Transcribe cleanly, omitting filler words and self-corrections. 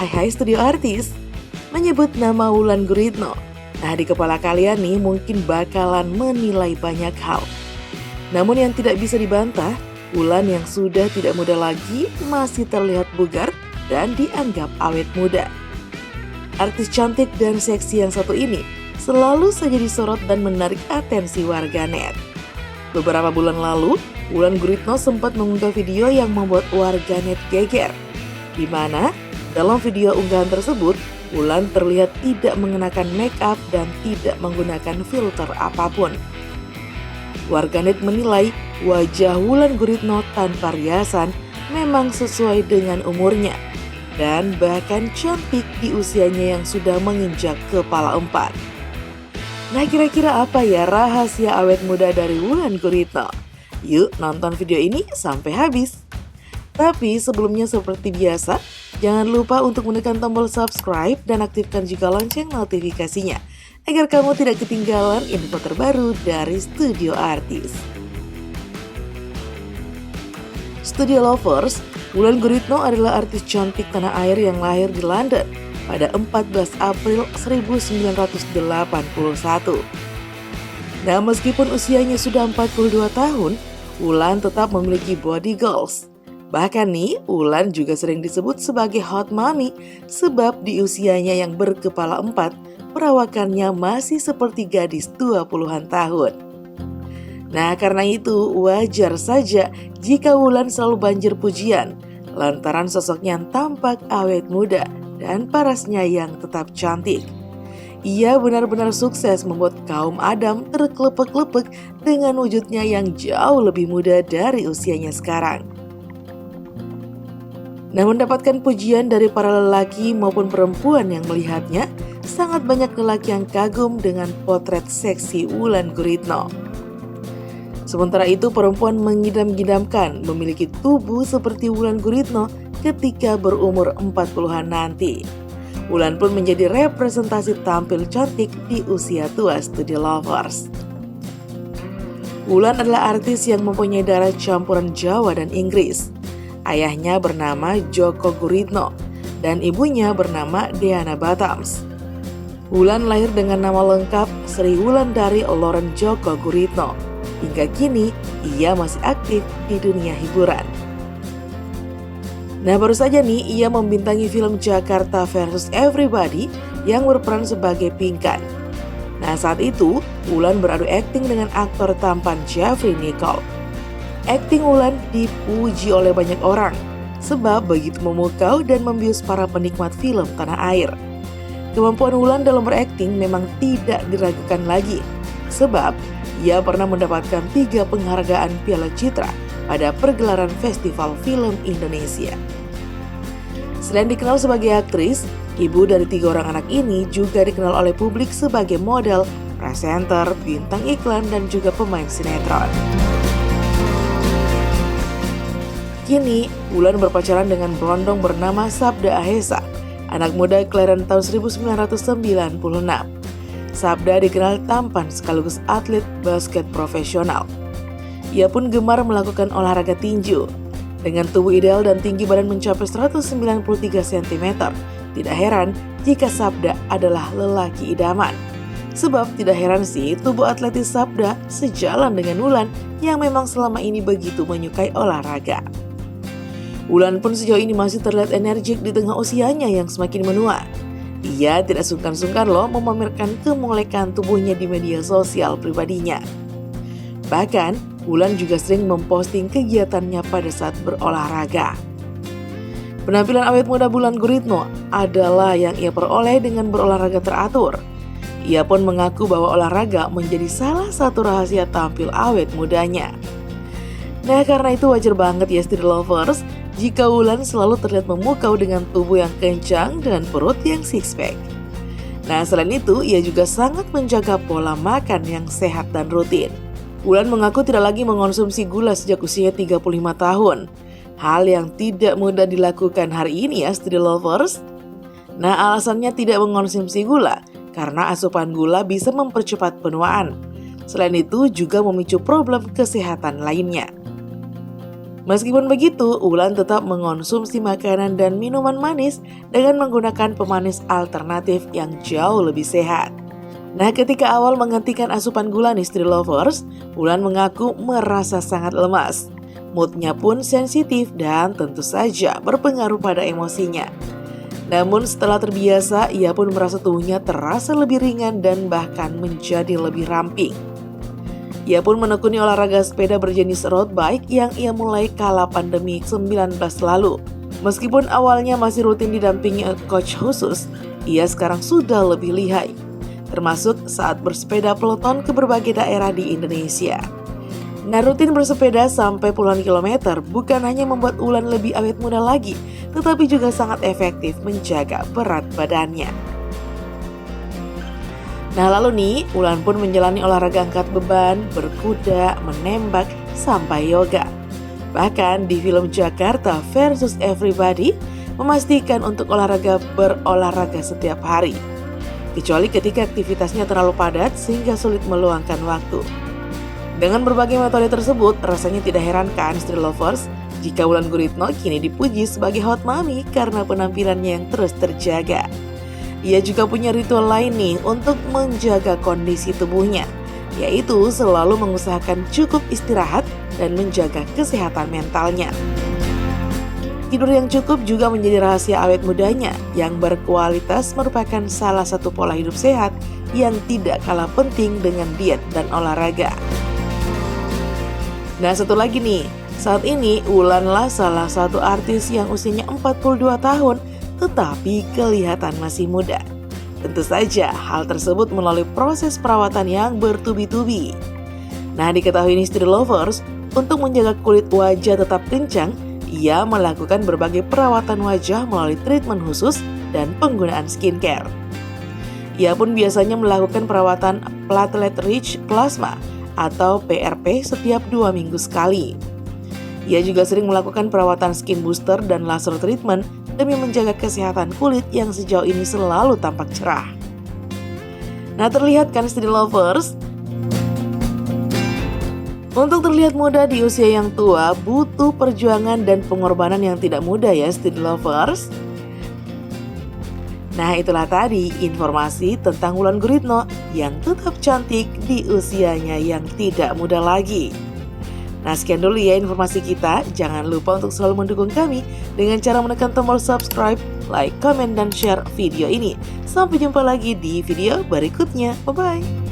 Hai studio artis, menyebut nama Wulan Guritno. Nah, di kepala kalian nih mungkin bakalan menilai banyak hal. Namun yang tidak bisa dibantah, Wulan yang sudah tidak muda lagi masih terlihat bugar dan dianggap awet muda. Artis cantik dan seksi yang satu ini selalu saja disorot dan menarik atensi warganet. Beberapa bulan lalu, Wulan Guritno sempat mengunggah video yang membuat warganet geger, di mana dalam video unggahan tersebut, Wulan terlihat tidak mengenakan make up dan tidak menggunakan filter apapun. Warganet menilai wajah Wulan Guritno tanpa riasan memang sesuai dengan umurnya dan bahkan cantik di usianya yang sudah menginjak kepala 4. Nah, kira-kira apa ya rahasia awet muda dari Wulan Guritno? Yuk nonton video ini sampai habis. Tapi sebelumnya seperti biasa, jangan lupa untuk menekan tombol subscribe dan aktifkan juga lonceng notifikasinya agar kamu tidak ketinggalan info terbaru dari Studio Artis. Studio Lovers, Wulan Guritno adalah artis cantik tanah air yang lahir di London pada 14 April 1981. Nah, meskipun usianya sudah 42 tahun, Wulan tetap memiliki body goals. Bahkan nih, Wulan juga sering disebut sebagai hot mommy sebab di usianya yang berkepala 4, perawakannya masih seperti gadis 20-an tahun. Nah, karena itu wajar saja jika Wulan selalu banjir pujian lantaran sosoknya yang tampak awet muda dan parasnya yang tetap cantik. Ia benar-benar sukses membuat kaum Adam terkelepek-lepek dengan wujudnya yang jauh lebih muda dari usianya sekarang. Nah, mendapatkan pujian dari para lelaki maupun perempuan yang melihatnya, sangat banyak lelaki yang kagum dengan potret seksi Wulan Guritno. Sementara itu, perempuan mengidam-idamkan memiliki tubuh seperti Wulan Guritno ketika berumur 40-an nanti. Wulan pun menjadi representasi tampil cantik di usia tua Studio Lovers. Wulan adalah artis yang mempunyai darah campuran Jawa dan Inggris. Ayahnya bernama Joko Guritno dan ibunya bernama Deana Batams. Wulan lahir dengan nama lengkap Sri Wulandari Loren Joko Guritno. Hingga kini ia masih aktif di dunia hiburan. Nah, baru saja nih ia membintangi film Jakarta vs Everybody yang berperan sebagai Pinkan. Nah, saat itu Wulan beradu akting dengan aktor tampan Jeffrey Nicole. Akting Wulan dipuji oleh banyak orang sebab begitu memukau dan membius para penikmat film tanah air. Kemampuan Wulan dalam berakting memang tidak diragukan lagi sebab ia pernah mendapatkan 3 penghargaan Piala Citra pada pergelaran Festival Film Indonesia. Selain dikenal sebagai aktris, ibu dari 3 orang anak ini juga dikenal oleh publik sebagai model, presenter, bintang iklan, dan juga pemain sinetron. Kini, Wulan berpacaran dengan berondong bernama Sabda Ahesa, anak muda kelahiran tahun 1996. Sabda dikenal tampan sekaligus atlet basket profesional. Ia pun gemar melakukan olahraga tinju. Dengan tubuh ideal dan tinggi badan mencapai 193 cm, tidak heran jika Sabda adalah lelaki idaman. Sebab tidak heran sih tubuh atletis Sabda sejalan dengan Wulan yang memang selama ini begitu menyukai olahraga. Wulan pun sejauh ini masih terlihat energik di tengah usianya yang semakin menua. Ia tidak sungkan-sungkan loh memamerkan kemolekan tubuhnya di media sosial pribadinya. Bahkan, Wulan juga sering memposting kegiatannya pada saat berolahraga. Penampilan awet muda Wulan Guritno adalah yang ia peroleh dengan berolahraga teratur. Ia pun mengaku bahwa olahraga menjadi salah satu rahasia tampil awet mudanya. Nah, karena itu wajar banget ya Studio Lovers jika Wulan selalu terlihat memukau dengan tubuh yang kencang dan perut yang six pack. Nah, selain itu ia juga sangat menjaga pola makan yang sehat dan rutin. Wulan mengaku tidak lagi mengonsumsi gula sejak usia 35 tahun. Hal yang tidak mudah dilakukan hari ini ya Studio Lovers. Nah, alasannya tidak mengonsumsi gula karena asupan gula bisa mempercepat penuaan. Selain itu juga memicu problem kesehatan lainnya. Meskipun begitu, Wulan tetap mengonsumsi makanan dan minuman manis dengan menggunakan pemanis alternatif yang jauh lebih sehat. Nah, ketika awal menghentikan asupan gula nih Street Lovers, Wulan mengaku merasa sangat lemas. Moodnya pun sensitif dan tentu saja berpengaruh pada emosinya. Namun setelah terbiasa, ia pun merasa tubuhnya terasa lebih ringan dan bahkan menjadi lebih ramping. Ia pun menekuni olahraga sepeda berjenis road bike yang ia mulai kala pandemi 19 lalu. Meskipun awalnya masih rutin didampingi coach khusus, ia sekarang sudah lebih lihai, termasuk saat bersepeda peloton ke berbagai daerah di Indonesia. Nah, rutin bersepeda sampai puluhan kilometer bukan hanya membuat Wulan lebih awet muda lagi, tetapi juga sangat efektif menjaga berat badannya. Nah, lalu nih, Wulan pun menjalani olahraga angkat beban, berkuda, menembak, sampai yoga. Bahkan di film Jakarta versus Everybody memastikan untuk berolahraga setiap hari. Kecuali ketika aktivitasnya terlalu padat sehingga sulit meluangkan waktu. Dengan berbagai metode tersebut, rasanya tidak heran kan Street Lovers jika Wulan Guritno kini dipuji sebagai hot mommy karena penampilannya yang terus terjaga. Ia juga punya ritual lain nih untuk menjaga kondisi tubuhnya, yaitu selalu mengusahakan cukup istirahat dan menjaga kesehatan mentalnya. Tidur yang cukup juga menjadi rahasia awet mudanya yang berkualitas, merupakan salah satu pola hidup sehat yang tidak kalah penting dengan diet dan olahraga. Nah, satu lagi nih, saat ini Wulanlah salah satu artis yang usianya 42 tahun tetapi kelihatan masih muda. Tentu saja hal tersebut melalui proses perawatan yang bertubi-tubi. Nah, diketahui nih Street Lovers, untuk menjaga kulit wajah tetap kencang, ia melakukan berbagai perawatan wajah melalui treatment khusus dan penggunaan skincare. Ia pun biasanya melakukan perawatan platelet rich plasma atau PRP setiap 2 minggu sekali. Ia juga sering melakukan perawatan skin booster dan laser treatment demi menjaga kesehatan kulit yang sejauh ini selalu tampak cerah. Nah, terlihat kan Street Lovers? Untuk terlihat muda di usia yang tua butuh perjuangan dan pengorbanan yang tidak mudah ya Street Lovers. Nah, itulah tadi informasi tentang Wulan Guritno yang tetap cantik di usianya yang tidak muda lagi. Nah, sekian dulu ya informasi kita. Jangan lupa untuk selalu mendukung kami dengan cara menekan tombol subscribe, like, komen, dan share video ini. Sampai jumpa lagi di video berikutnya. Bye-bye.